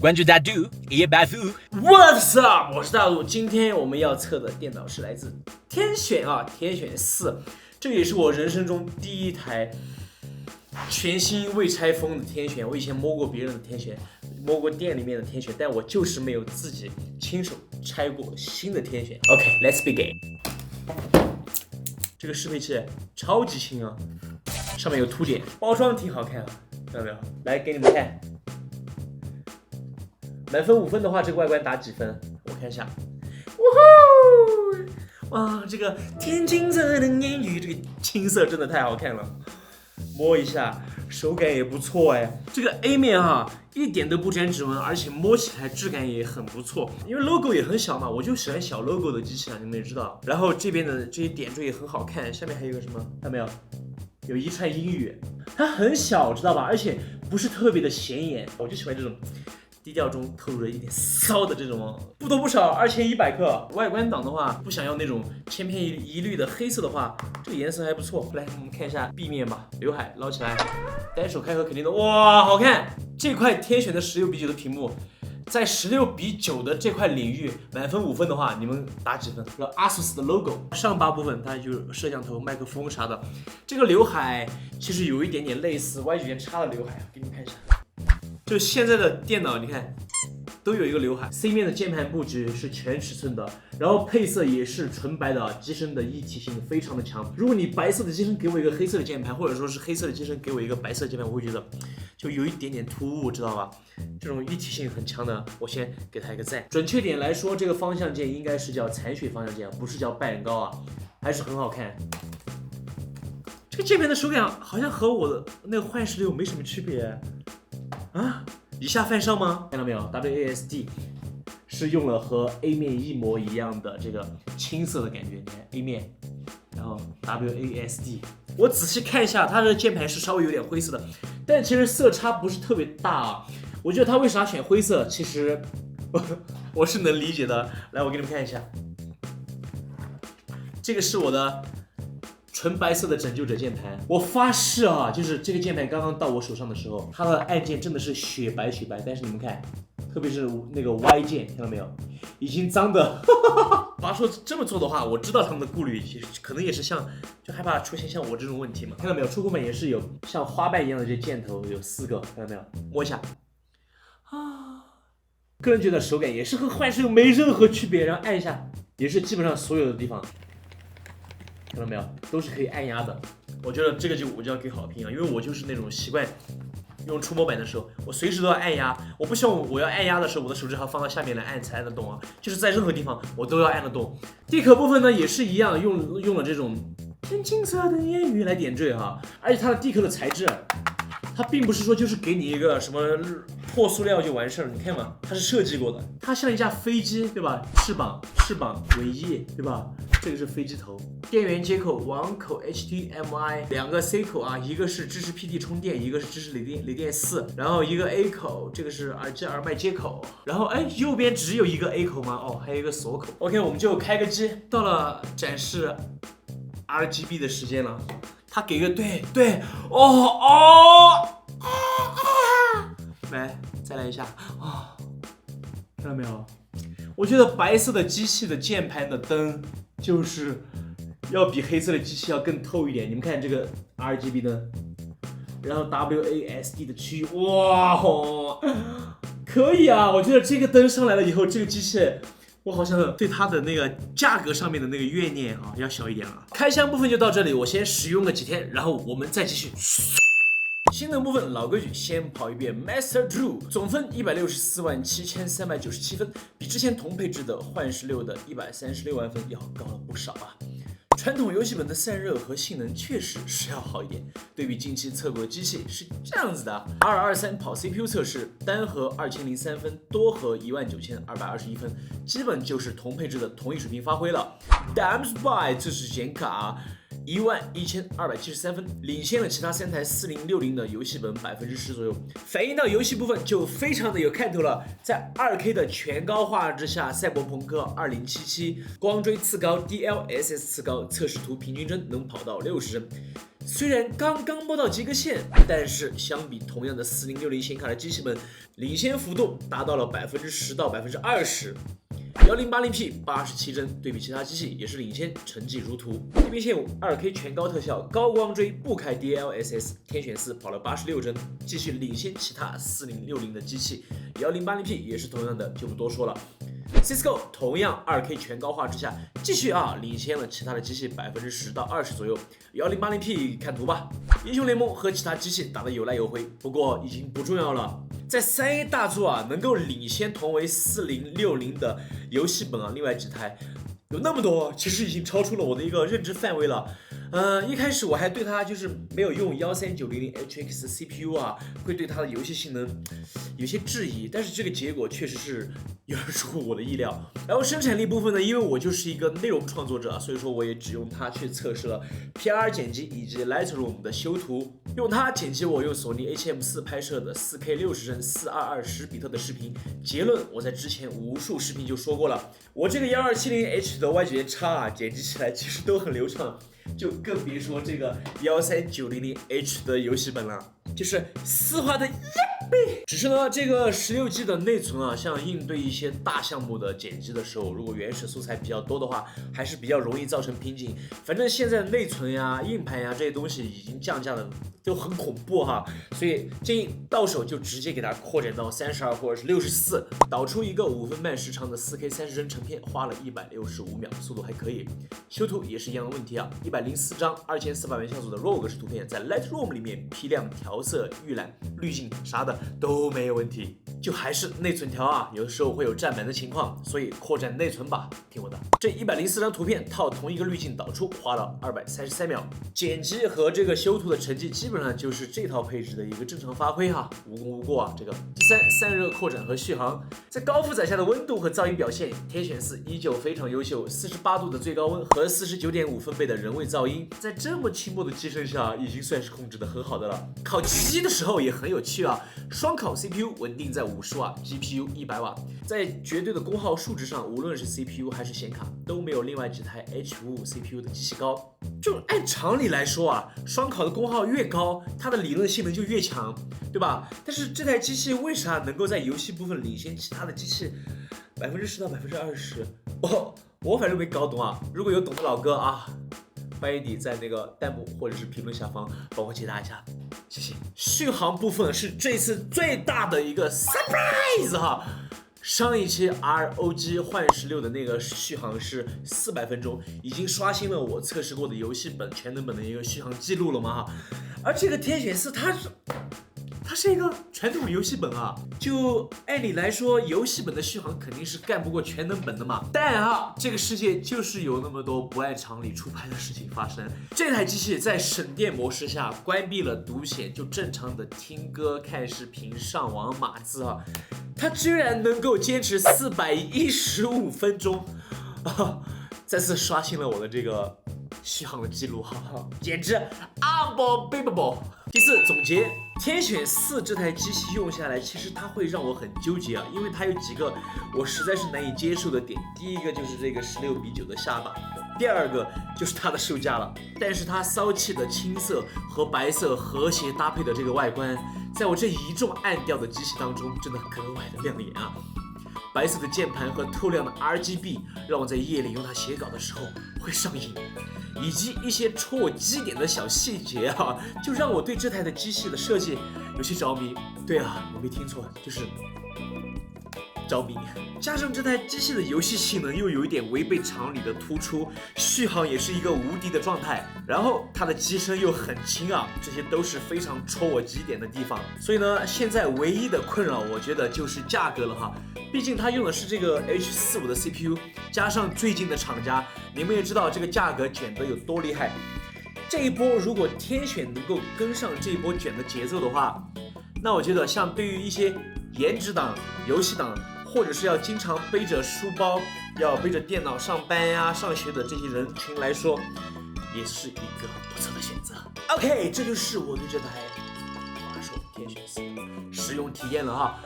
关注大度，也拜福。What's up？ 我是大陆，今天我们要测的电脑是来自天选啊，天选4，这也是我人生中第一台全新未拆封的天选。我以前摸过别人的天选，摸过店里面的天选，但我就是没有自己亲手拆过新的天选。OK，let's begin。这个适配器超级轻啊，上面有凸点，包装挺好看啊，看到没有？来给你们看。满分5分的话，这个外观打几分？我看一下。哇，这个天青色的烟雨，这个青色真的太好看了。摸一下，手感也不错哎。这个 A 面哈，一点都不沾指纹，而且摸起来质感也很不错。因为 logo 也很小嘛，我就喜欢小 logo 的机器啊，你们也知道。然后这边的这些点缀也很好看，下面还有个什么？看到没有？有一串英语，它很小，知道吧？而且不是特别的显眼，我就喜欢这种。低调中透露着一点骚的这种，不多不少2100克。外观档的话，不想要那种千篇一律的黑色的话，这个颜色还不错。来，我们看一下壁面吧，刘海捞起来，单手开合肯定的，哇，好看！这块天选的16:9的屏幕，在16:9的这块领域，满分5分的话，你们打几分？这个 ASUS 的 logo， 上巴部分它就是摄像头、麦克风啥的。这个刘海其实有一点点类似 Y 卷插的刘海，给你们看一下。就现在的电脑，你看都有一个刘海。C 面的键盘布局是全尺寸的，然后配色也是纯白的，机身的一体性非常的强。如果你白色的机身给我一个黑色的键盘，或者说是黑色的机身给我一个白色的键盘，我会觉得就有一点点突兀，知道吧？这种一体性很强的，我先给它一个赞。准确点来说，这个方向键应该是叫残血方向键，不是叫拜仁高啊，还是很好看。这个键盘的手感好像和我的那个幻视6没什么区别。啊，以下犯上吗？看到没有 ？WASD 是用了和 A 面一模一样的这个青色的感觉，你看 A 面，然后 WASD。我仔细看一下，它的键盘是稍微有点灰色的，但其实色差不是特别大啊。我觉得它为啥选灰色，其实我是能理解的。来，我给你们看一下，这个是我的。纯白色的拯救者键盘，我发誓啊，就是这个键盘刚刚到我手上的时候，它的按键真的是雪白，但是你们看，特别是那个 Y 键，看到没有，已经脏的。华硕这么做的话，我知道他们的顾虑，可能也是就害怕出现像我这种问题嘛。看到没有，触控板也是有像花瓣一样的这箭头，有4个，看到没有？摸一下，啊，个人觉得手感也是和幻视6没任何区别，然后按一下，也是基本上所有的地方。看到没有，都是可以按压的。我觉得这个我就要给好评啊，因为我就是那种习惯用触摸板的时候，我随时都要按压。我不希望我要按压的时候，我的手指还放到下面来按才按得动啊，就是在任何地方我都要按得动。地壳部分呢也是一样，用了这种天青色的烟雨来点缀哈，而且它的地壳的材质，它并不是说就是给你一个什么破塑料就完事儿，你看嘛，它是设计过的，它像一架飞机，对吧？翅膀尾翼，对吧？这个是飞机头，电源接口网口 HDMI 2个 C 口啊，一个是支持 PD 充电，一个是支持锂电4，然后一个 A 口，这个是耳机耳麦接口，然后右边只有一个 A 口吗？哦，还有一个锁口。OK， 我们就开个机，到了展示 RGB 的时间了，它给个对，来再来一下啊，看到没有？我觉得白色的机器的键盘的灯就是要比黑色的机器要更透一点。你们看这个 RGB 灯，然后 WASD 的区域，哇吼，可以啊！我觉得这个灯上来了以后，这个机器我好像对它的那个价格上面的那个怨念啊要小一点了。开箱部分就到这里，我先使用个几天，然后我们再继续。性能部分老规矩，先跑一遍 Master True， 总分1647397分，比之前同配置的幻视6的136万分要高了不少啊。传统游戏本的散热和性能确实是要好一点，对比近期测过的机器是这样子的：2223跑 CPU 测试，单核2003分，多核19221分，基本就是同配置的同一水平发挥了。Dimspy 这是显卡11273分，领先了其他3台4060的游戏本10%左右。反映到游戏部分就非常的有看头了，在2K 的全高画质下，赛博朋克2077光追次高 ，DLSS 次高，测试图平均帧能跑到60帧。虽然刚刚摸到及格线，但是相比同样的4060显卡的机器本，领先幅度达到了10%到20%。1080p 87帧，对比其他机器也是领先，成绩如图。地平线2K 全高特效，高光追不开 DLSS， 天选4跑了86帧，继续领先其他4060的机器。1080p 也是同样的，就不多说了。Cisco 同样2K 全高画质下，继续领先了其他的机器10%到20%左右。1080p 看图吧。英雄联盟和其他机器打得有来有回，不过已经不重要了。在3A 大作能够领先同为4060的游戏本另外几台有那么多，其实已经超出了我的一个认知范围了。一开始我还对它就是没有用13900HX CPU会对它的游戏性能有些质疑，但是这个结果确实是有点出乎我的意料。然后生产力部分呢，因为我就是一个内容创作者，所以说我也只用它去测试了 PR 剪辑以及 Lightroom 的修图。用它剪辑我用索尼 A7M4 拍摄的 4K 60帧4220比特的视频。结论我在之前无数视频就说过了，我这个1270H 的 YGA 叉剪辑起来其实都很流畅。就更别说这个13900H 的游戏本了，就是丝滑的1倍。只是呢，这个16G 的内存像应对一些大项目的剪辑的时候，如果原始素材比较多的话，还是比较容易造成瓶颈。反正现在内存硬盘这些东西已经降价的都很恐怖所以建议到手就直接给它扩展到32或者是64，导出一个5分半时长的4K 30帧成片，花了165秒，速度还可以。修图也是一样的问题104张2400万像素的 RAW 格式图片，在 Lightroom 里面批量调色、预览、滤镜啥的都没有问题，就还是内存条有的时候会有占满的情况，所以扩展内存吧，听我的。这104张图片套同一个滤镜导出，花了233秒，剪辑和这个修图的成绩基本上就是这套配置的一个正常发挥无功无过这个。第三，散热扩展和续航，在高负载下的温度和噪音表现，天选4依旧非常优秀，48度的最高温和49.5分贝的人为噪音，在这么轻薄的机身下，已经算是控制的很好的了。烤鸡的时候也很有趣双烤 CPU 稳定在50瓦 ，GPU 100瓦，在绝对的功耗数值上，无论是 CPU 还是显卡都没有另外几台 H55 CPU 的机器高。就按常理来说双烤的功耗越高，它的理论性能就越强，对吧？但是这台机器为啥能够在游戏部分领先其他的机器10%到20%？我反正没搞懂如果有懂的老哥欢迎你在那个弹幕或者是评论下方帮我解答一下，谢谢。续航部分是这次最大的一个 surprise 上一期 ROG 幻16的那个续航是400分钟，已经刷新了我测试过的游戏本全能本的一个续航记录了嘛而这个天选4它是一个传统游戏本就按理来说游戏本的续航肯定是干不过全能本的嘛，但这个世界就是有那么多不按常理出牌的事情发生。这台机器在省电模式下关闭了独显，就正常的听歌、看视频、上网码字它居然能够坚持415分钟再次刷新了我的这个续航的记录简直 unbelievable。第四，总结天选4这台机器用下来，其实它会让我很纠结因为它有几个我实在是难以接受的点。第一个就是这个16:9的下巴，第二个就是它的售价了。但是它骚气的青色和白色和谐搭配的这个外观，在我这一众暗调的机器当中，真的格外的亮眼白色的键盘和透亮的 RGB 让我在夜里用它写稿的时候会上瘾，以及一些戳我基点的小细节就让我对这台的机器的设计有些着迷。对我没听错，就是着迷。加上这台机器的游戏性能又有一点违背常理的突出，续航也是一个无敌的状态，然后它的机身又很轻这些都是非常戳我基点的地方。所以呢，现在唯一的困扰我觉得就是价格了毕竟它用的是这个 H45 的 CPU， 加上最近的厂家，你们也知道这个价格卷得有多厉害。这一波如果天选能够跟上这一波卷的节奏的话，那我觉得像对于一些颜值党、游戏党，或者是要经常背着书包、要背着电脑上班上学的这些人群来说，也是一个不错的选择。OK， 这就是我对这台华硕天选4的使用体验了哈。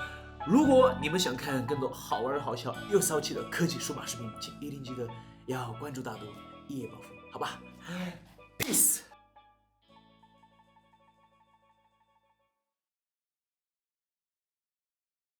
如果你们想看更多好玩好笑又骚气的科技数码视频，请一定记得要关注大都夜暴风，好吧？Peace。